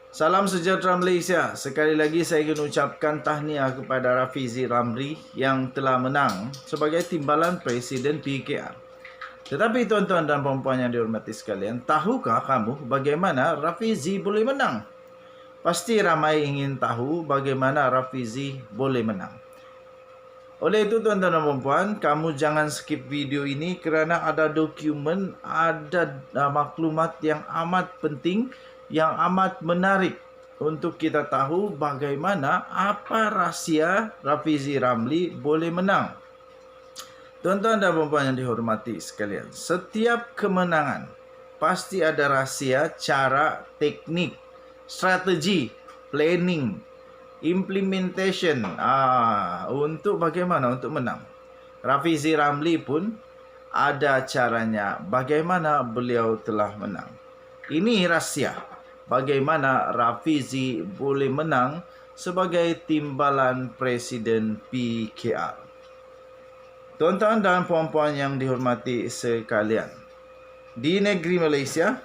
Salam sejahtera Malaysia. Sekali lagi saya ingin ucapkan tahniah kepada Rafizi Ramli yang telah menang sebagai timbalan Presiden PKR. Tetapi tuan-tuan dan puan-puan yang dihormati sekalian, tahukah kamu bagaimana Rafizi boleh menang? Pasti ramai ingin tahu bagaimana Rafizi boleh menang. Oleh itu tuan-tuan dan puan-puan, kamu jangan skip video ini kerana ada dokumen, ada maklumat yang amat penting, yang amat menarik untuk kita tahu bagaimana apa rahsia Rafizi Ramli boleh menang. Tuan-tuan dan puan-puan yang dihormati sekalian, setiap kemenangan pasti ada rahsia, cara, teknik, strategi, planning, implementation untuk bagaimana untuk menang. Rafizi Ramli pun ada caranya bagaimana beliau telah menang. Ini rahsia bagaimana Rafizi boleh menang sebagai timbalan Presiden PKR. Tuan-tuan dan puan-puan yang dihormati sekalian, di negeri Malaysia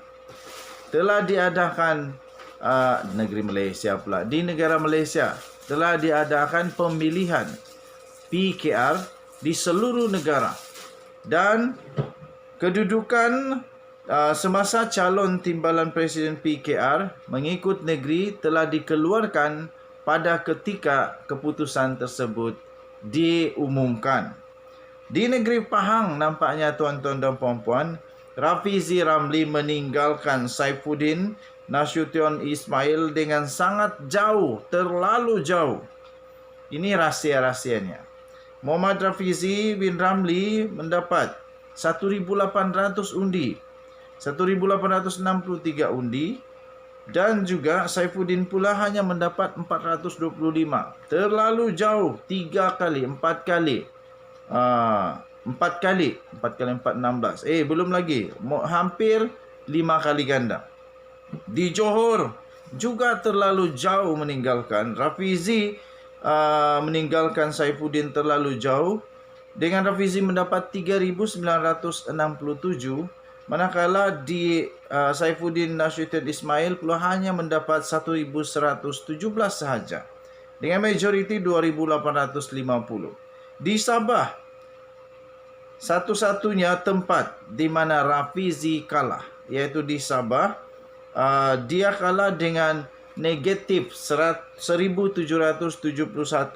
telah diadakan di negara Malaysia telah diadakan pemilihan PKR di seluruh negara, dan kedudukan semasa calon timbalan Presiden PKR mengikut negeri telah dikeluarkan pada ketika keputusan tersebut diumumkan. Di negeri Pahang nampaknya tuan-tuan dan puan-puan, Rafizi Ramli meninggalkan Saifuddin Nasution Ismail dengan sangat jauh, terlalu jauh. Ini rahsia-rahsianya. Muhammad Rafizi bin Ramli mendapat 1,800 undi, 1,863 undi, dan juga Saifuddin pula hanya mendapat 425. Terlalu jauh, 4 kali 4, 16. Belum lagi, hampir 5 kali ganda. Di Johor juga terlalu jauh meninggalkan. Rafizi meninggalkan Saifuddin terlalu jauh, dengan Rafizi mendapat 3,967, manakala di Saifuddin Nasution Ismail pula hanya mendapat 1,117 sahaja, dengan majoriti 2,850. Di Sabah, satu-satunya tempat di mana Rafizi kalah, iaitu di Sabah. Dia kalah dengan negatif 1,771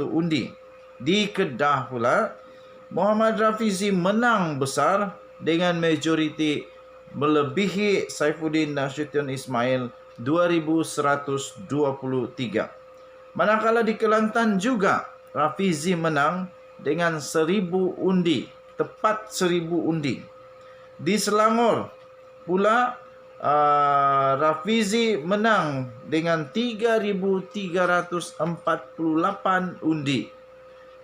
undi. Di Kedah pula, Muhammad Rafizi menang besar dengan majoriti melebihi Saifuddin Nasution Ismail 2,123. Manakala di Kelantan juga Rafizi menang dengan 1,000 undi, tepat 1,000 undi. Di Selangor pula Rafizi menang dengan 3,348 undi.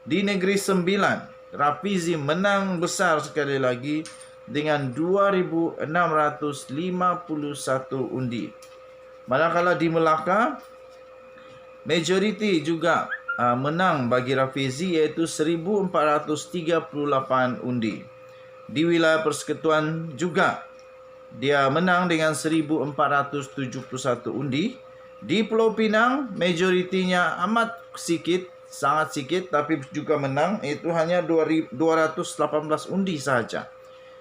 Di Negeri Sembilan, Rafizi menang besar sekali lagi dengan 2,651 undi. Manakala di Melaka, majoriti juga menang bagi Rafizi, iaitu 1,438 undi. Di wilayah Persekutuan juga dia menang dengan 1,471 undi. Di Pulau Pinang, majoritinya amat sikit, sangat sikit, tapi juga menang, iaitu hanya 218 undi sahaja.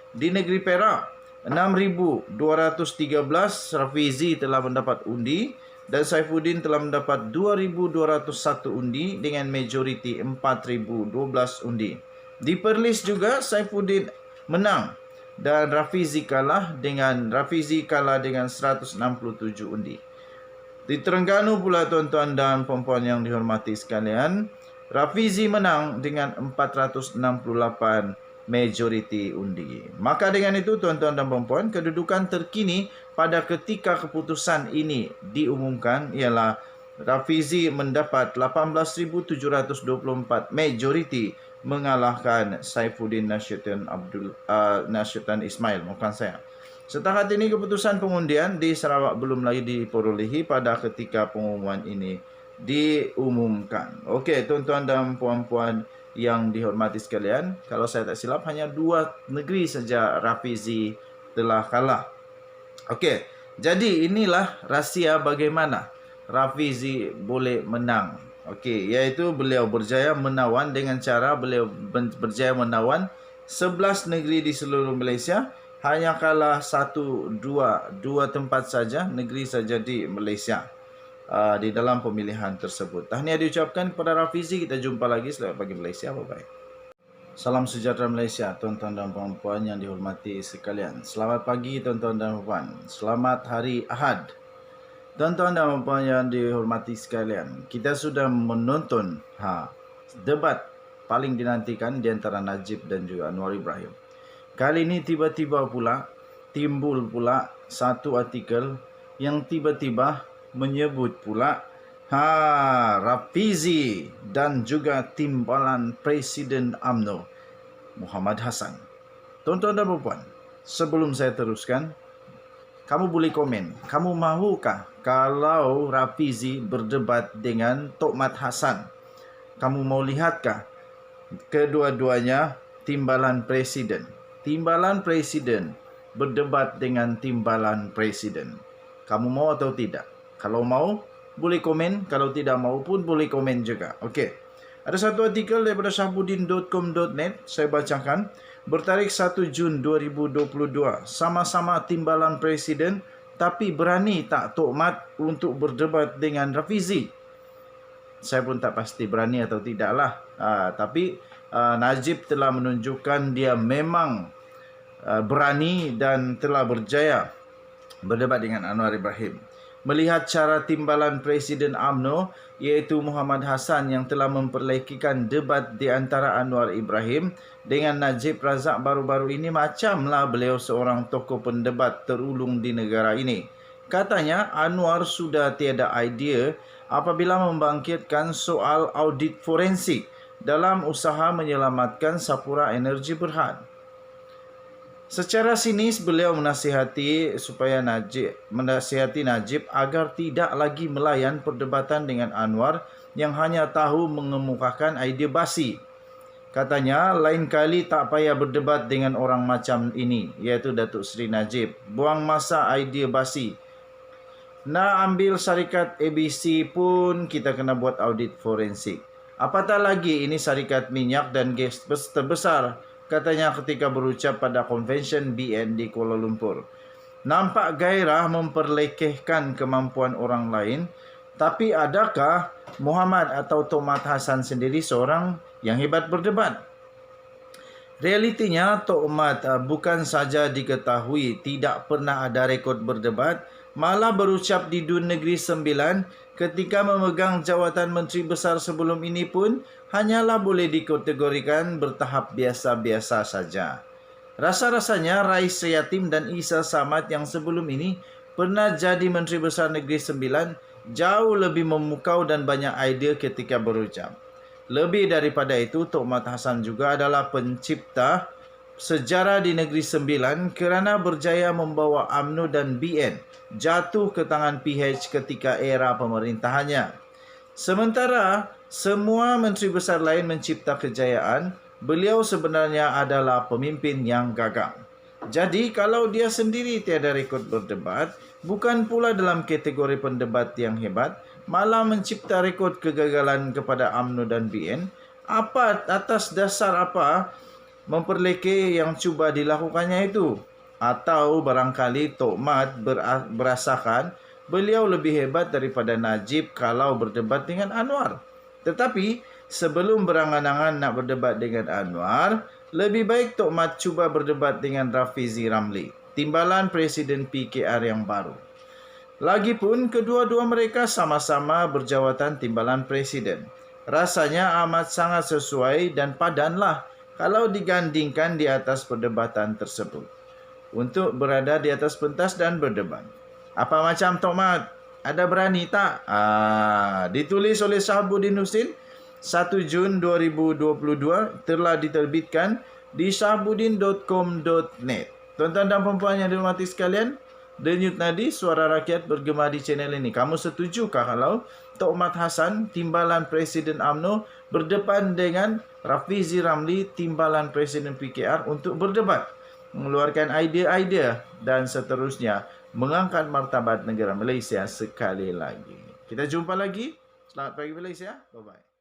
Di Negeri Perak, 6,213 Rafizi telah mendapat undi, dan Saifuddin telah mendapat 2,201 undi dengan majoriti 4,012 undi. Di Perlis juga Saifuddin menang dan Rafizi kalah dengan 167 undi. Di Terengganu pula tuan-tuan dan puan-puan yang dihormati sekalian, Rafizi menang dengan 468 majoriti undi. Maka dengan itu tuan-tuan dan puan-puan, kedudukan terkini pada ketika keputusan ini diumumkan ialah Rafizi mendapat 18,724 majoriti, mengalahkan Saifuddin Nasution Ismail. Setakat ini keputusan pengundian di Sarawak belum lagi diperolehi pada ketika pengumuman ini diumumkan. Okey, tuan-tuan dan puan-puan yang dihormati sekalian, kalau saya tak silap hanya 2 negeri saja Rafizi telah kalah. Okey, jadi inilah rahsia bagaimana Rafizi boleh menang. Okey, iaitu beliau berjaya menawan dengan cara beliau berjaya menawan 11 negeri di seluruh Malaysia, hanya kalah dua tempat saja, negeri saja di Malaysia di dalam pemilihan tersebut. Tahniah diucapkan kepada Rafizi. Kita jumpa lagi. Selamat pagi Malaysia. Bye-bye. Salam sejahtera Malaysia, tuan-tuan dan puan-puan yang dihormati sekalian. Selamat pagi tuan-tuan dan puan. Selamat hari Ahad. Tuan-tuan dan puan yang dihormati sekalian, kita sudah menonton debat paling dinantikan di antara Najib dan juga Anwar Ibrahim. Kali ini tiba-tiba pula timbul pula satu artikel yang tiba-tiba menyebut pula Rafizi dan juga timbalan Presiden UMNO Muhammad Hassan. Tuan-tuan dan puan, sebelum saya teruskan, kamu boleh komen, kamu mahukah kalau Rafizi berdebat dengan Tokmat Hassan? Kamu mau lihatkah kedua-duanya timbalan presiden? Timbalan presiden berdebat dengan timbalan presiden. Kamu mau atau tidak? Kalau mau, boleh komen. Kalau tidak mau pun boleh komen juga. Okey. Ada satu artikel daripada syahbudin.com.net, saya bacakan. Bertarikh 1 Jun 2022, sama-sama timbalan presiden tapi berani tak Tokmat untuk berdebat dengan Rafizi? Saya pun tak pasti berani atau tidaklah. Tapi Najib telah menunjukkan dia memang berani dan telah berjaya berdebat dengan Anwar Ibrahim. Melihat cara timbalan Presiden UMNO iaitu Muhammad Hassan yang telah memperlekikan debat di antara Anwar Ibrahim dengan Najib Razak baru-baru ini, macamlah beliau seorang tokoh pendebat terulung di negara ini. Katanya Anwar sudah tiada idea apabila membangkitkan soal audit forensik dalam usaha menyelamatkan Sapura Energy Berhad. Secara sinis beliau menasihati Najib agar tidak lagi melayan perdebatan dengan Anwar yang hanya tahu mengemukakan idea basi. Katanya, lain kali tak payah berdebat dengan orang macam ini, iaitu Datuk Seri Najib. Buang masa idea basi. Nak ambil syarikat ABC pun kita kena buat audit forensik. Apatah lagi ini syarikat minyak dan gas terbesar, katanya ketika berucap pada Convention BN di Kuala Lumpur. Nampak gairah memperlekehkan kemampuan orang lain, tapi adakah Muhammad atau Tokmat Hassan sendiri seorang yang hebat berdebat? Realitinya, Tokmat bukan saja diketahui tidak pernah ada rekod berdebat, malah berucap di Dun Negeri Sembilan ketika memegang jawatan Menteri Besar sebelum ini pun hanyalah boleh dikategorikan bertahap biasa-biasa saja. Rasa-rasanya Rais Yatim dan Isa Samad yang sebelum ini pernah jadi Menteri Besar Negeri Sembilan jauh lebih memukau dan banyak idea ketika berucap. Lebih daripada itu, Tokmat Hassan juga adalah pencipta sejarah di Negeri Sembilan kerana berjaya membawa UMNO dan BN jatuh ke tangan PH ketika era pemerintahannya. Sementara semua menteri besar lain mencipta kejayaan, beliau sebenarnya adalah pemimpin yang gagal. Jadi kalau dia sendiri tiada rekod berdebat, bukan pula dalam kategori pendebat yang hebat, malah mencipta rekod kegagalan kepada UMNO dan BN, atas dasar apa memperlekeh yang cuba dilakukannya itu? Atau barangkali Tokmat berasakan beliau lebih hebat daripada Najib kalau berdebat dengan Anwar. Tetapi sebelum berangan-angan nak berdebat dengan Anwar, lebih baik Tokmat cuba berdebat dengan Rafizi Ramli, timbalan Presiden PKR yang baru. Lagipun kedua-dua mereka sama-sama berjawatan timbalan Presiden. Rasanya amat sangat sesuai dan padanlah kalau digandingkan di atas perdebatan tersebut untuk berada di atas pentas dan berdebat. Apa macam Tokmat? Ada berani tak? Ditulis oleh Syahbudin Husin 1 Jun 2022, telah diterbitkan di syahbudin.com.net. Tuan-tuan dan puan-puan yang dihormati sekalian, Denyut Nadi, suara rakyat bergema di channel ini. Kamu setujukah kalau Tokmat Hassan, timbalan Presiden UMNO, berdepan dengan Rafizi Ramli, timbalan Presiden PKR untuk berdebat, mengeluarkan idea-idea dan seterusnya, mengangkat martabat negara Malaysia sekali lagi? Kita jumpa lagi. Selamat pagi Malaysia. Bye-bye.